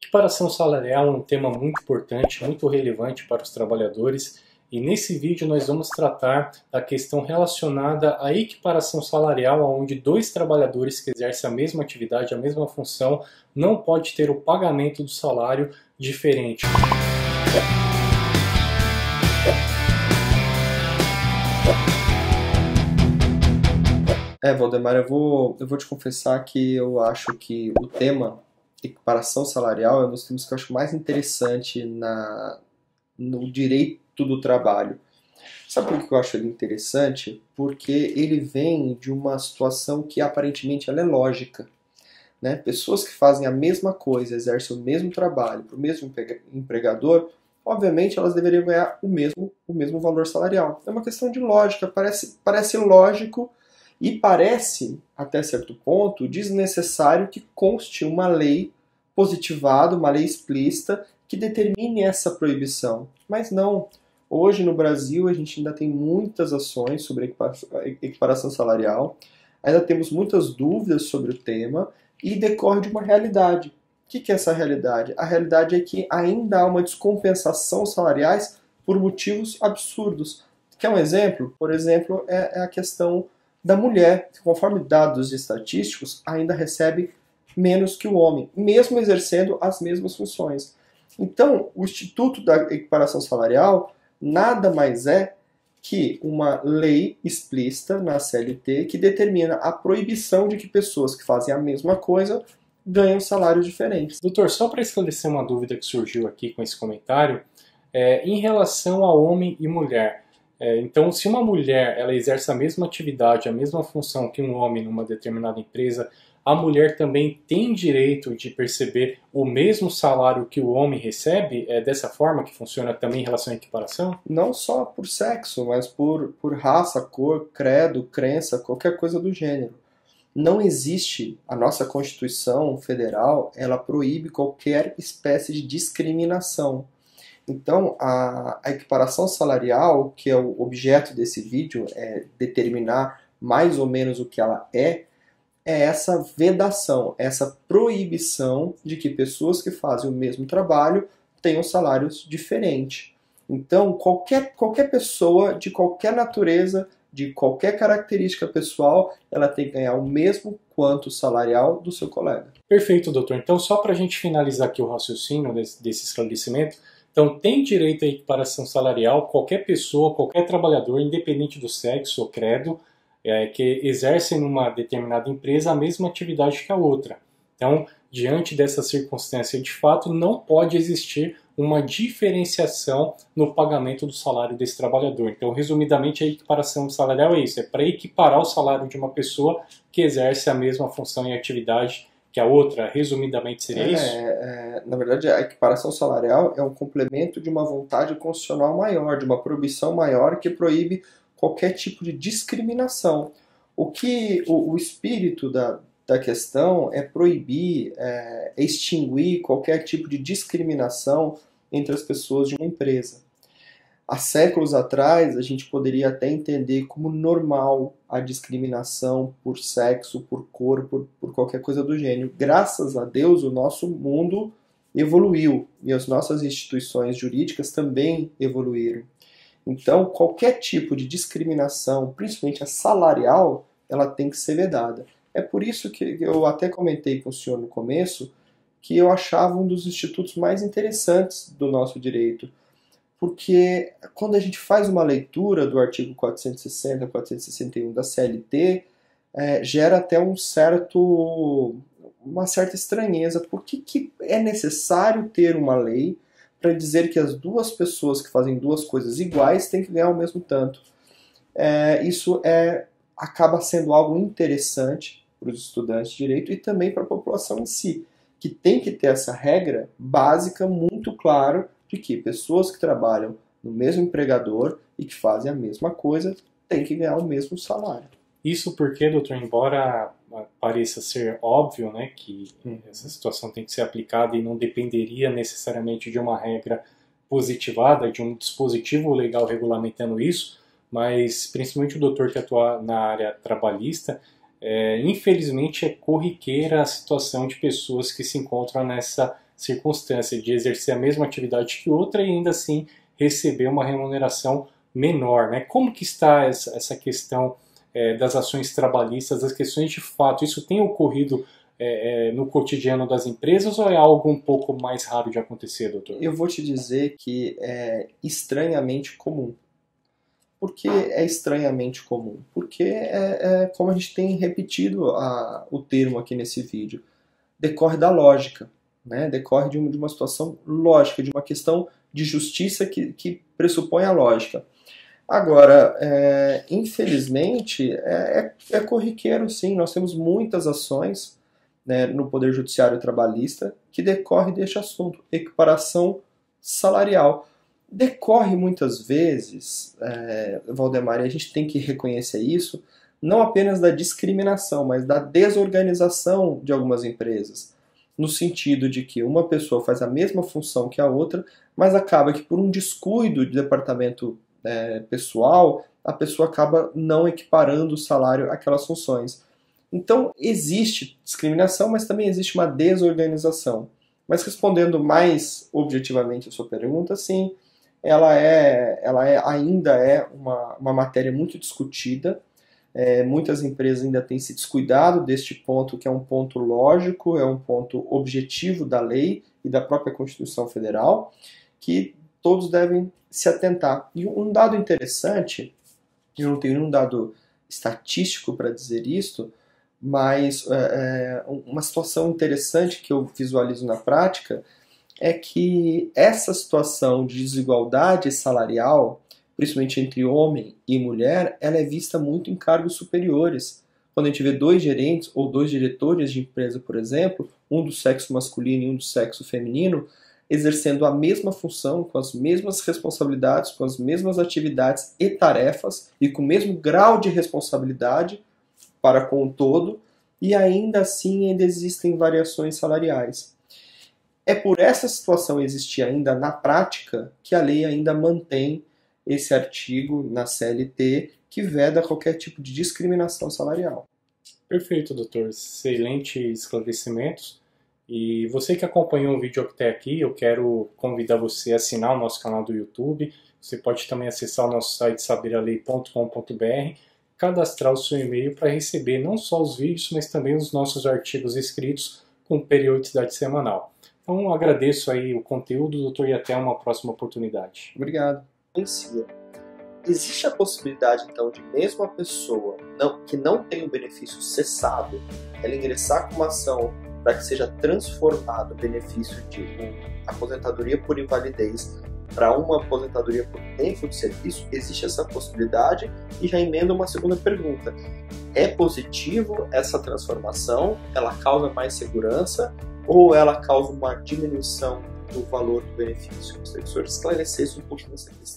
Equiparação salarial é um tema muito importante, muito relevante para os trabalhadores, e nesse vídeo nós vamos tratar da questão relacionada à equiparação salarial, onde dois trabalhadores que exercem a mesma atividade, a mesma função, não pode ter o pagamento do salário diferente. Valdemar, eu vou te confessar que eu acho que o tema equiparação salarial é um dos temas que eu acho mais interessante no direito do trabalho. Sabe por que eu acho ele interessante? Porque ele vem de uma situação que aparentemente ela é lógica, né? Pessoas que fazem a mesma coisa, exercem o mesmo trabalho para o mesmo empregador, obviamente elas deveriam ganhar o mesmo valor salarial. É uma questão de lógica, parece lógico. E parece, até certo ponto, desnecessário que conste uma lei positivada, uma lei explícita, que determine essa proibição. Mas não. Hoje no Brasil a gente ainda tem muitas ações sobre equiparação salarial, ainda temos muitas dúvidas sobre o tema e decorre de uma realidade. O que é essa realidade? A realidade é que ainda há uma descompensação salariais por motivos absurdos. Quer um exemplo? Por exemplo, é a questão da mulher, que conforme dados estatísticos, ainda recebe menos que o homem, mesmo exercendo as mesmas funções. Então, o Instituto da Equiparação Salarial nada mais é que uma lei explícita na CLT que determina a proibição de que pessoas que fazem a mesma coisa ganham salários diferentes. Doutor, só para esclarecer uma dúvida que surgiu aqui com esse comentário, em relação a homem e mulher, então, se uma mulher ela exerce a mesma atividade, a mesma função que um homem numa determinada empresa, a mulher também tem direito de perceber o mesmo salário que o homem recebe? É dessa forma que funciona também em relação à equiparação? Não só por sexo, mas por raça, cor, credo, crença, qualquer coisa do gênero. Não existe, a nossa Constituição Federal, ela proíbe qualquer espécie de discriminação. Então, a equiparação salarial, que é o objeto desse vídeo, é determinar mais ou menos o que ela é essa vedação, essa proibição de que pessoas que fazem o mesmo trabalho tenham salários diferentes. Então, qualquer pessoa, de qualquer natureza, de qualquer característica pessoal, ela tem que ganhar o mesmo quanto salarial do seu colega. Perfeito, doutor. Então, só para a gente finalizar aqui o raciocínio desse esclarecimento, então, tem direito à equiparação salarial qualquer pessoa, qualquer trabalhador, independente do sexo ou credo, que exercem numa determinada empresa a mesma atividade que a outra. Então, diante dessa circunstância, de fato, não pode existir uma diferenciação no pagamento do salário desse trabalhador. Então, resumidamente, a equiparação salarial é isso, é para equiparar o salário de uma pessoa que exerce a mesma função e atividade que a outra, resumidamente, seria isso? Na verdade, a equiparação salarial é um complemento de uma vontade constitucional maior, de uma proibição maior que proíbe qualquer tipo de discriminação. O espírito da questão é proibir, extinguir qualquer tipo de discriminação entre as pessoas de uma empresa. Há séculos atrás, a gente poderia até entender como normal a discriminação por sexo, por cor, por qualquer coisa do gênero. Graças a Deus, o nosso mundo evoluiu e as nossas instituições jurídicas também evoluíram. Então, qualquer tipo de discriminação, principalmente a salarial, ela tem que ser vedada. É por isso que eu até comentei com o senhor no começo que eu achava um dos institutos mais interessantes do nosso direito. Porque quando a gente faz uma leitura do artigo 460, 461 da CLT, gera até uma certa estranheza. Por que é necessário ter uma lei para dizer que as duas pessoas que fazem duas coisas iguais têm que ganhar o mesmo tanto? Isso acaba sendo algo interessante para os estudantes de direito e também para a população em si, que tem que ter essa regra básica muito clara de que pessoas que trabalham no mesmo empregador e que fazem a mesma coisa têm que ganhar o mesmo salário. Isso porque, doutor, embora pareça ser óbvio, né, que essa situação tem que ser aplicada e não dependeria necessariamente de uma regra positivada, de um dispositivo legal regulamentando isso, mas principalmente o doutor que atua na área trabalhista, infelizmente é corriqueira a situação de pessoas que se encontram nessa circunstância de exercer a mesma atividade que outra e ainda assim receber uma remuneração menor, né? Como que está essa questão das ações trabalhistas, das questões de fato? Isso tem ocorrido no cotidiano das empresas ou é algo um pouco mais raro de acontecer, doutor? Eu vou te dizer que é estranhamente comum. Por que é estranhamente comum? Porque como a gente tem repetido o termo aqui nesse vídeo, decorre da lógica, né? Decorre de uma situação lógica, de uma questão de justiça que pressupõe a lógica. Agora, infelizmente, é corriqueiro sim, nós temos muitas ações, né, no Poder Judiciário Trabalhista que decorre deste assunto, equiparação salarial. Decorre muitas vezes, Valdemar, e a gente tem que reconhecer isso, não apenas da discriminação, mas da desorganização de algumas empresas, no sentido de que uma pessoa faz a mesma função que a outra, mas acaba que por um descuido de departamento pessoal, a pessoa acaba não equiparando o salário àquelas funções. Então, existe discriminação, mas também existe uma desorganização. Mas respondendo mais objetivamente a sua pergunta, sim, ela ainda é uma matéria muito discutida. Muitas empresas ainda têm se descuidado deste ponto, que é um ponto lógico, é um ponto objetivo da lei e da própria Constituição Federal, que todos devem se atentar. E um dado interessante, eu não tenho nenhum dado estatístico para dizer isto, mas uma situação interessante que eu visualizo na prática é que essa situação de desigualdade salarial, principalmente entre homem e mulher, ela é vista muito em cargos superiores. Quando a gente vê 2 gerentes ou 2 diretores de empresa, por exemplo, um do sexo masculino e um do sexo feminino, exercendo a mesma função, com as mesmas responsabilidades, com as mesmas atividades e tarefas, e com o mesmo grau de responsabilidade para com o todo, e ainda assim ainda existem variações salariais. É por essa situação existir ainda na prática que a lei ainda mantém esse artigo na CLT que veda qualquer tipo de discriminação salarial. Perfeito, doutor. Excelente esclarecimentos. E você que acompanhou o vídeo até aqui, eu quero convidar você a assinar o nosso canal do YouTube. Você pode também acessar o nosso site saberalei.com.br, cadastrar o seu e-mail para receber não só os vídeos, mas também os nossos artigos escritos com periodicidade semanal. Então agradeço aí o conteúdo, doutor, e até uma próxima oportunidade. Obrigado. Existe a possibilidade, então, de mesmo a pessoa que não tem o benefício cessado, ela ingressar com uma ação para que seja transformado o benefício de aposentadoria por invalidez para uma aposentadoria por tempo de serviço? Existe essa possibilidade? E já emenda uma segunda pergunta. É positivo essa transformação? Ela causa mais segurança? Ou ela causa uma diminuição do valor do benefício? Gostaria que o senhor esclarecesse um pouco nessa questão.